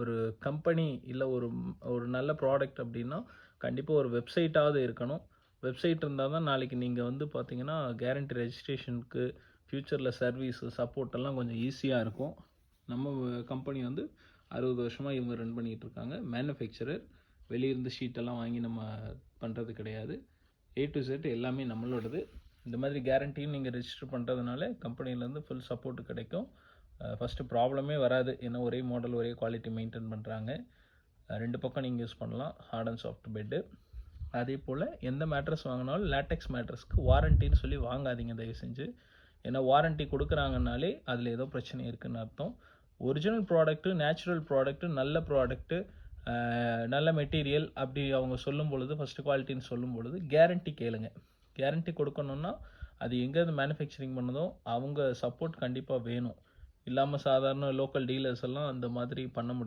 ஒரு கம்பெனி இல்லை ஒரு நல்ல ப்ராடக்ட் அப்படின்னா கண்டிப்பாக ஒரு வெப்சைட்டாவது இருக்கணும். வெப்சைட் இருந்தால் தான் நாளைக்கு நீங்கள் வந்து பார்த்தீங்கன்னா கேரண்டி ரெஜிஸ்ட்ரேஷனுக்கு ஃப்யூச்சரில் சர்வீஸு சப்போர்ட் எல்லாம் கொஞ்சம் ஈஸியாக இருக்கும். நம்ம கம்பெனி வந்து 60 வருஷமாக இவங்க ரன் பண்ணிகிட்டு இருக்காங்க. மேனுஃபேக்சரர் வெளியிருந்து ஷீட்டெல்லாம் வாங்கி நம்ம பண்ணுறது கிடையாது. A to Z எல்லாமே நம்மளோடது. இந்த மாதிரி கேரண்டியும் நீங்கள் ரெஜிஸ்டர் பண்ணுறதுனால கம்பெனிலேருந்து ஃபுல் சப்போர்ட் கிடைக்கும். ஃபஸ்ட்டு ப்ராப்ளமே வராது. ஏன்னா ஒரே மாடல் ஒரே குவாலிட்டி மெயின்டைன் பண்ணுறாங்க. 2 பக்கம் நீங்கள் யூஸ் பண்ணலாம், ஹார்ட் அண்ட் சாஃப்ட் பெட்டு. அதே போல் எந்த மேட்ரஸ் வாங்கினாலும் லேட்டெக்ஸ் மேட்ரஸ்க்கு வாரண்டின்னு சொல்லி வாங்காதீங்க தயவு செஞ்சு. ஏன்னா வாரண்டி கொடுக்குறாங்கனாலே அதில் ஏதோ பிரச்சனை இருக்குதுன்னு அர்த்தம். ஒரிஜினல் ப்ராடக்ட்டு, நேச்சுரல் ப்ராடக்ட்டு, நல்ல ப்ராடக்ட்டு, நல்ல மெட்டீரியல் அப்படி அவங்க சொல்லும் பொழுது, ஃபஸ்ட்டு குவாலிட்டின்னு சொல்லும் பொழுது கேரண்டி கேளுங்க. கேரண்டி கொடுக்கணுன்னா அது எங்கேருந்து மேனுஃபேக்சரிங் பண்ணதோ அவங்க சப்போர்ட் கண்டிப்பாக வேணும். இல்லாமல் சாதாரண லோக்கல் டீலர்ஸ் எல்லாம் அந்த மாதிரி பண்ண முடியும்.